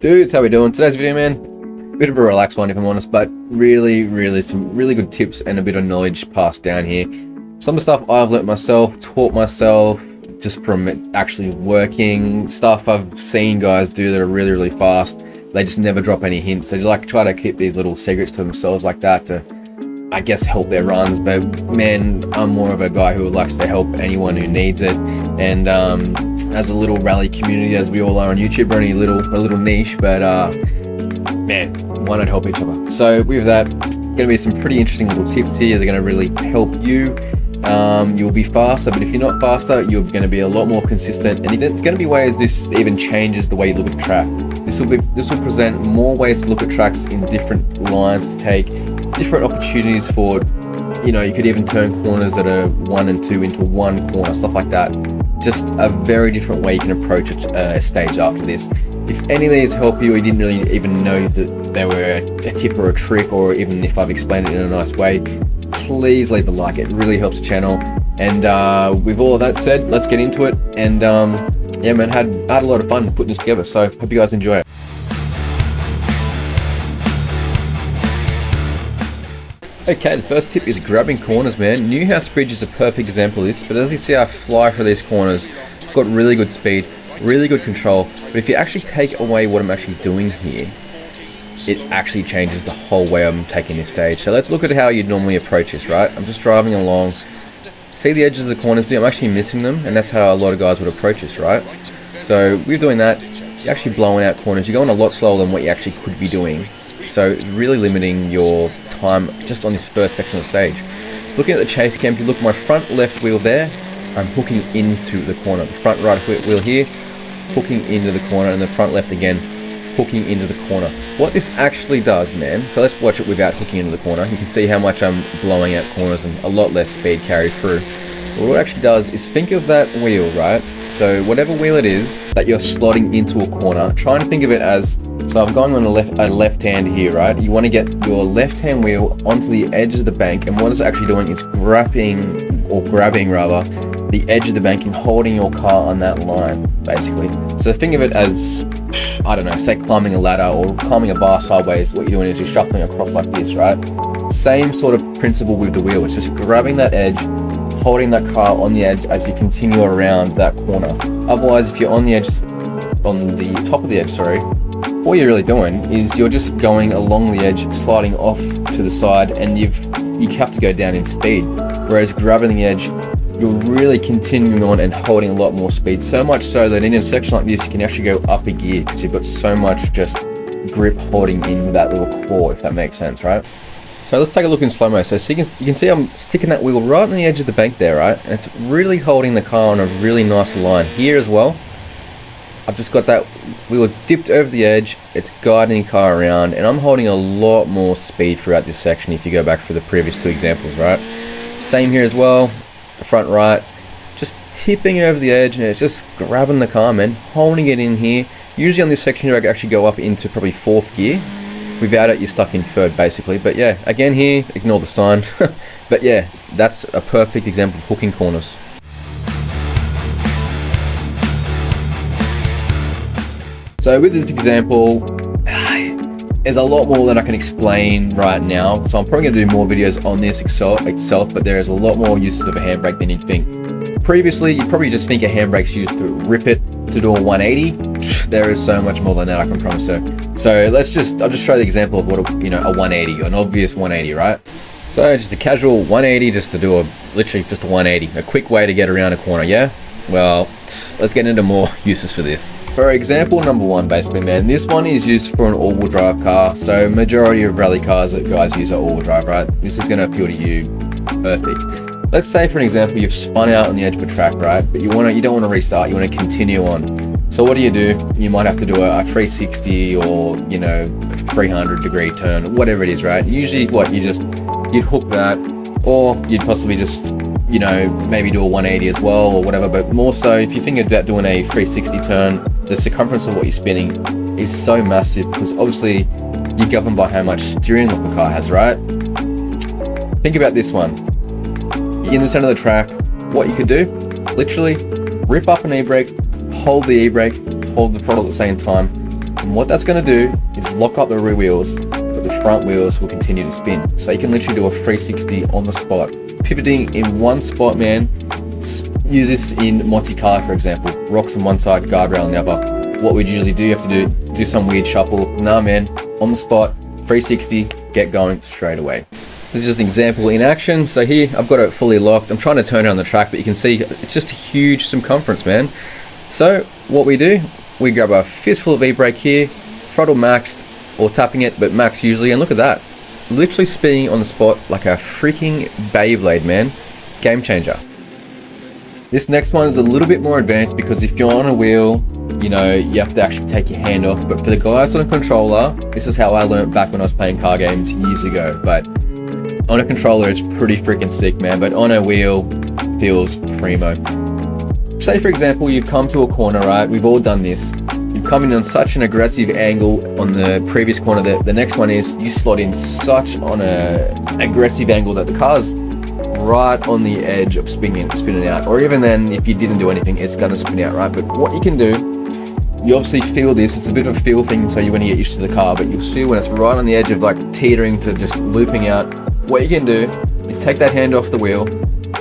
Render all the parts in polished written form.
Dudes, how we doing? Today's video, man, bit of a relaxed one if I'm honest, but really some really good tips and a bit of knowledge passed down here. Some of the stuff I've learnt myself, taught myself, just from actually working, stuff I've seen guys do that are really fast. They just never drop any hints. They like try to keep these little secrets to themselves like that to, I guess, help their runs. But man, I'm more of a guy who likes to help anyone who needs it. And as a little rally community, as we all are on YouTube, we're only a little niche, but man, why not help each other? So with that, gonna be some pretty interesting little tips here. They're gonna really help you. You'll be faster, but if you're not faster, you're going to be a lot more consistent, and there's going to be ways this even changes the way you look at track. This will present more ways to look at tracks in different lines to take, different opportunities for, you know, you could even turn corners that are 1 and 2 into one corner, stuff like that. Just a very different way you can approach a stage after this. If any of these help you, or you didn't really even know that they were a tip or a trick, or even if I've explained it in a nice way, please leave a like. It really helps the channel. And with all of that said, let's get into it. And yeah, man, had a lot of fun putting this together, so hope you guys enjoy it. Okay, the first tip is grabbing corners, man. Newhouse Bridge is a perfect example of this, but as you see, I fly through these corners. I've got really good speed, really good control, but if you actually take away what I'm actually doing here, it actually changes the whole way I'm taking this stage. So let's look at how you'd normally approach this, right? I'm just driving along, see the edges of the corners, I'm actually missing them, and that's how a lot of guys would approach this, right? So with doing that, you're actually blowing out corners. You're going a lot slower than what you actually could be doing. So it's really limiting your time just on this first section of the stage. Looking at the chase cam, if you look at my front left wheel there, I'm hooking into the corner. The front right wheel here, hooking into the corner, and the front left again, hooking into the corner. What this actually does, man, so let's watch it without hooking into the corner. You can see how much I'm blowing out corners and a lot less speed carried through. But what it actually does is think of that wheel, right? So whatever wheel it is that you're slotting into a corner, try and think of it as, so I'm going on a left hand here, right? You want to get your left hand wheel onto the edge of the bank, and what it's actually doing is grabbing the edge of the bank and holding your car on that line, basically. So think of it as, I don't know, say climbing a ladder or climbing a bar sideways. What you're doing is you're shuffling across like this, right? Same sort of principle with the wheel. It's just grabbing that edge, holding that car on the edge as you continue around that corner. Otherwise, if you're on the edge, on the top of the edge, sorry, all you're really doing is you're just going along the edge, sliding off to the side, and you have to go down in speed. Whereas grabbing the edge, you're really continuing on and holding a lot more speed. So much so that in a section like this, you can actually go up a gear because you've got so much just grip holding in with that little core, if that makes sense, right? So let's take a look in slow-mo. So you can see I'm sticking that wheel right on the edge of the bank there, right? And it's really holding the car on a really nice line. Here as well, I've just got that wheel dipped over the edge. It's guiding the car around, and I'm holding a lot more speed throughout this section if you go back for the previous two examples, right? Same here as well. The front right, just tipping over the edge, and it's just grabbing the car, man, holding it in here. Usually on this section here I actually go up into probably 4th gear. Without it, you're stuck in 3rd basically. But yeah, again here, ignore the sign. But yeah, that's a perfect example of hooking corners. So with this example, there's a lot more that I can explain right now, so I'm probably going to do more videos on this itself, but there is a lot more uses of a handbrake than you think. Previously, you'd probably just think a handbrake's used to rip it to do a 180. There is so much more than that, I can promise you. So I'll just show the example of what a 180, an obvious 180, right? So just a casual 180, just to do literally just a 180, a quick way to get around a corner, yeah? Well, let's get into more uses for this. For example number 1, basically, man, this one is used for an all-wheel drive car. So majority of rally cars that guys use are all-wheel drive, right? This is going to appeal to you. Perfect. Let's say, for an example, you've spun out on the edge of a track, right? But you don't want to restart. You want to continue on. So what do? You might have to do a 360 or, you know, 300-degree turn, whatever it is, right? Usually, you'd hook that, or you'd possibly just, you know, maybe do a 180 as well or whatever. But more so, if you're thinking about doing a 360 turn, the circumference of what you're spinning is so massive because obviously you're governed by how much steering wheel the car has, right? Think about this one. You're in the center of the track. What you could do, literally rip up an e-brake, hold the e-brake, hold the throttle at the same time, And what that's going to do is lock up the rear wheels, but the front wheels will continue to spin. So you can literally do a 360 on the spot. Pivoting in one spot, man. Use this in Monte Carlo, for example. Rocks on one side, guardrail on the other. What we'd usually do, you have to do some weird shuffle. Nah, man, on the spot, 360, get going straight away. This is just an example in action. So here, I've got it fully locked. I'm trying to turn it on the track, but you can see it's just a huge circumference, man. So what we do, we grab a fistful of e-brake here, throttle maxed, or tapping it, but max usually, and look at that. Literally spinning on the spot like a freaking Beyblade, man. Game changer. This next one is a little bit more advanced because if you're on a wheel, you know, you have to actually take your hand off. But for the guys on a controller, this is how I learned back when I was playing car games years ago. But on a controller, it's pretty freaking sick, man. But on a wheel, feels primo. Say, for example, you've come to a corner, right? We've all done this. You've come in on such an aggressive angle on the previous corner that the next one is you slot in such on an aggressive angle that the car's right on the edge of spinning out. Or even then, if you didn't do anything, it's gonna spin out, right? But what you can do, you obviously feel this. It's a bit of a feel thing, so you when you get used to the car, but you'll see when it's right on the edge of like teetering to just looping out. What you can do is take that hand off the wheel,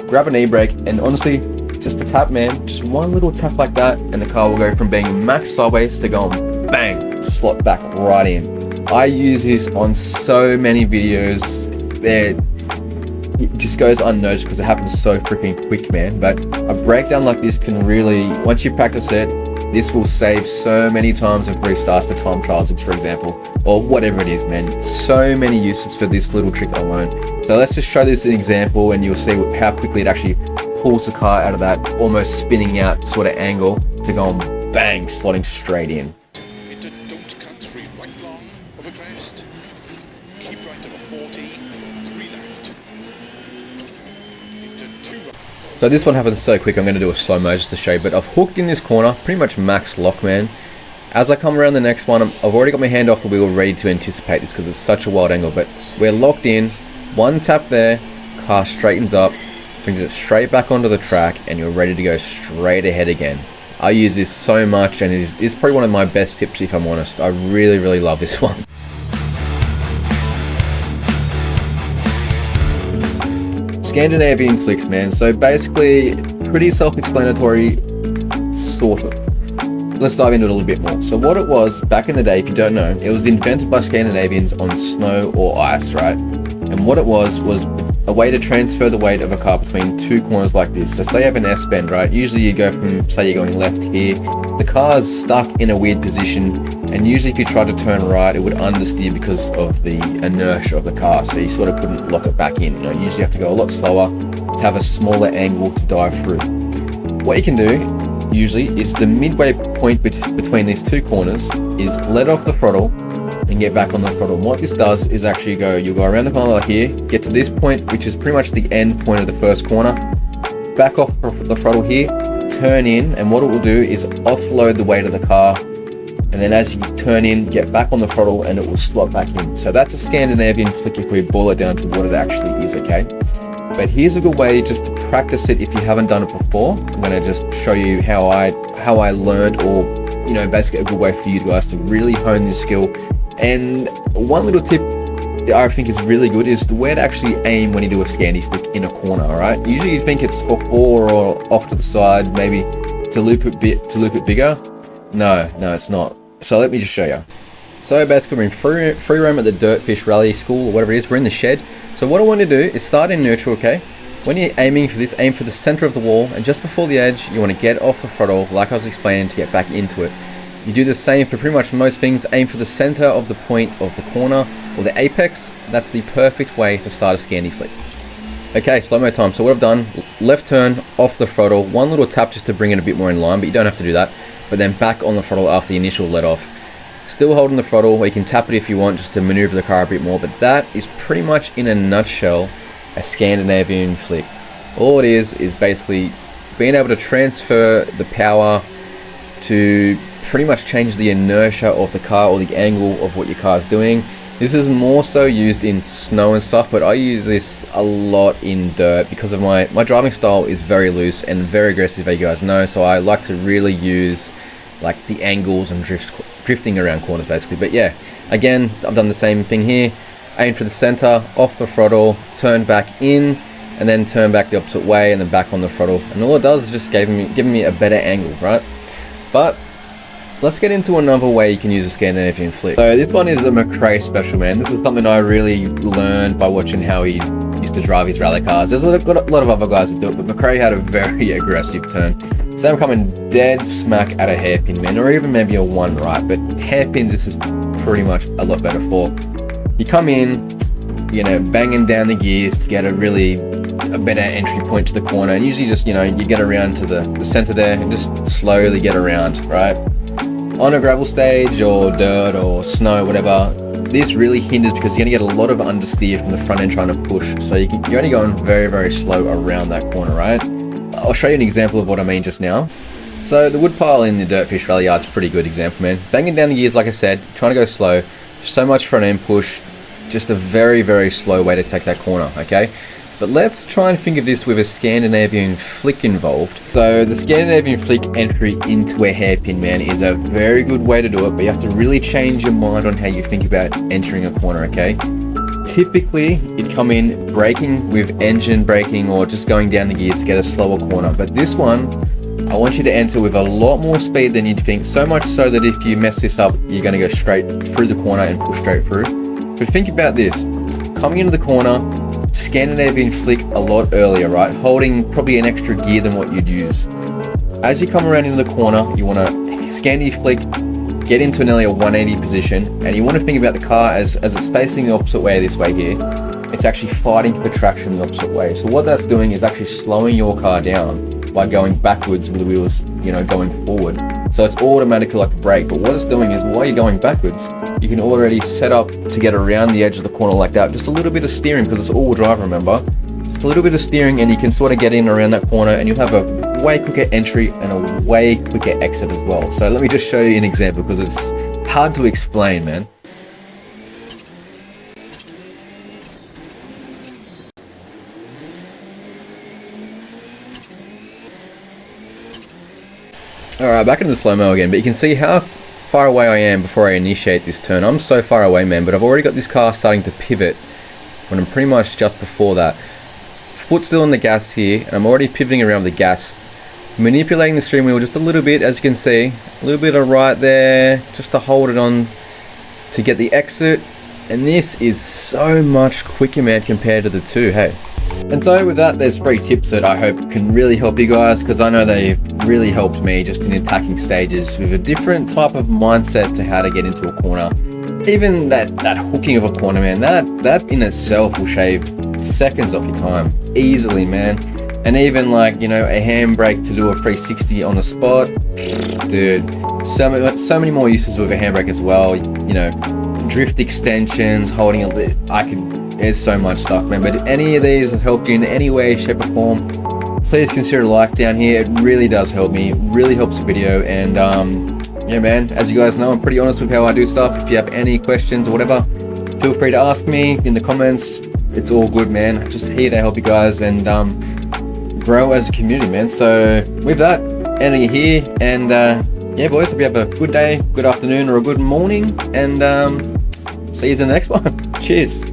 grab an e-brake, and honestly, just a tap, man. Just one little tap like that, and the car will go from being max sideways to going bang, slot back right in. I use this on so many videos. It just goes unnoticed because it happens so freaking quick, man. But a breakdown like this can really, once you practice it, this will save so many times of restarts for time trials, for example, or whatever it is, man. So many uses for this little trick alone. So let's just show this an example and you'll see how quickly it actually pulls the car out of that almost spinning out sort of angle to go on bang, slotting straight in. Don't cut through, right long, over crest, keep right over 40, 3 left, into 2. So this one happens so quick, I'm going to do a slow mo just to show you, but I've hooked in this corner, pretty much max lock, man. As I come around the next one, I've already got my hand off the wheel ready to anticipate this because it's such a wild angle, but we're locked in, one tap there, car straightens up, brings it straight back onto the track, and you're ready to go straight ahead again. I use this so much, and it's probably one of my best tips if I'm honest. I really love this one. Scandinavian flicks, man. So basically, pretty self-explanatory, sort of. Let's dive into it a little bit more. So what it was, back in the day, if you don't know, it was invented by Scandinavians on snow or ice, right? And what it was a way to transfer the weight of a car between two corners like this. So say you have an S-bend, right? Usually you go from, say you're going left here, the car's stuck in a weird position, and usually if you try to turn right, it would understeer because of the inertia of the car. So you sort of couldn't lock it back in. You know, you usually have to go a lot slower to have a smaller angle to dive through. What you can do, usually, is the midway point between these two corners is let off the throttle and get back on the throttle. And what this does is actually you'll go around the corner like here, get to this point, which is pretty much the end point of the first corner, back off the throttle here, turn in, and what it will do is offload the weight of the car, and then as you turn in, get back on the throttle and it will slot back in. So that's a Scandinavian flick if we boil it down to what it actually is, okay? But here's a good way just to practice it if you haven't done it before. I'm going to just show you how I learned, or you know, basically a good way for you guys to really hone this skill. And one little tip that I think is really good is the way to actually aim when you do a Scandi flick in a corner, alright? Usually you think it's before or off to the side, maybe to loop it bigger. No, it's not. So let me just show you. So basically we're in free roam at the Dirtfish Rally School or whatever it is. We're in the shed. So what I want to do is start in neutral, okay? When you're aiming for this, aim for the center of the wall, and just before the edge, you want to get off the throttle, like I was explaining, to get back into it. You do the same for pretty much most things. Aim for the center of the point of the corner or the apex. That's the perfect way to start a Scandi flick. Okay, slow-mo time. So what I've done, left turn, off the throttle, one little tap just to bring it a bit more in line, but you don't have to do that. But then back on the throttle after the initial let off. Still holding the throttle, or you can tap it if you want just to maneuver the car a bit more, but that is pretty much in a nutshell a Scandinavian flick. All it is basically being able to transfer the power to pretty much change the inertia of the car or the angle of what your car is doing. This is more so used in snow and stuff, but I use this a lot in dirt because of my driving style is very loose and very aggressive, as you guys know, so I like to really use like the angles and drifting around corners basically. But yeah, again, I've done the same thing here. Aim for the center, off the throttle, turn back in, and then turn back the opposite way, and then back on the throttle. And all it does is just giving me a better angle, right? But let's get into another way you can use a Scandinavian flick. So this one is a McRae special, man. This is something I really learned by watching how he used to drive his rally cars. There's a lot of other guys that do it, but McRae had a very aggressive turn. So I'm coming dead smack at a hairpin, man, or even maybe a 1 right, but hairpins this is pretty much a lot better for. You come in, you know, banging down the gears to get a better entry point to the corner, and usually just, you know, you get around to the center there and just slowly get around, right? On a gravel stage or dirt or snow, whatever, this really hinders because you're going to get a lot of understeer from the front end trying to push. So you're only going very, very slow around that corner, right? I'll show you an example of what I mean just now. So the wood pile in the Dirtfish Rally Yard's a pretty good example, man. Banging down the gears, like I said, trying to go slow, so much front end push, just a very, very slow way to take that corner, okay? But let's try and think of this with a Scandinavian flick involved. So the Scandinavian flick entry into a hairpin, man, is a very good way to do it, but you have to really change your mind on how you think about entering a corner, okay? Typically, you'd come in braking with engine braking or just going down the gears to get a slower corner. But this one, I want you to enter with a lot more speed than you'd think, so much so that if you mess this up, you're gonna go straight through the corner and push straight through. But think about this, coming into the corner, Scandinavian flick a lot earlier, right? Holding probably an extra gear than what you'd use. As you come around into the corner, you want to Scandi flick, get into nearly a 180 position, and you want to think about the car as it's facing the opposite way this way here. It's actually fighting for traction the opposite way. So what that's doing is actually slowing your car down by going backwards with the wheels, you know, going forward. So it's automatically like a brake, but what it's doing is while you're going backwards, you can already set up to get around the edge of the corner like that. Just a little bit of steering, because it's all-wheel drive, remember? Just a little bit of steering and you can sort of get in around that corner, and you'll have a way quicker entry and a way quicker exit as well. So let me just show you an example, because it's hard to explain, man. Alright, back into the slow-mo again, but you can see how far away I am before I initiate this turn. I'm so far away, man, but I've already got this car starting to pivot when I'm pretty much just before that. Foot still on the gas here, and I'm already pivoting around the gas. Manipulating the steering wheel just a little bit, as you can see. A little bit of right there, just to hold it on to get the exit. And this is so much quicker, man, compared to the two, hey. And so with that, there's 3 tips that I hope can really help you guys, because I know they've really helped me just in attacking stages with a different type of mindset to how to get into a corner. Even that hooking of a corner, man, that in itself will shave seconds off your time easily, man. And even like, you know, a handbrake to do a 360 on the spot, dude, so many more uses with a handbrake as well. You know, drift extensions, holding a bit, there's so much stuff, man. But if any of these have helped you in any way, shape or form, please consider a like down here. It really does help me, really helps the video. And yeah, man, as you guys know, I'm pretty honest with how I do stuff. If you have any questions or whatever, feel free to ask me in the comments. It's all good, man. I'm just here to help you guys and grow as a community, man. So with that, ending it here, and yeah, boys, hope you have a good day, good afternoon, or a good morning, and see you in the next one. Cheers.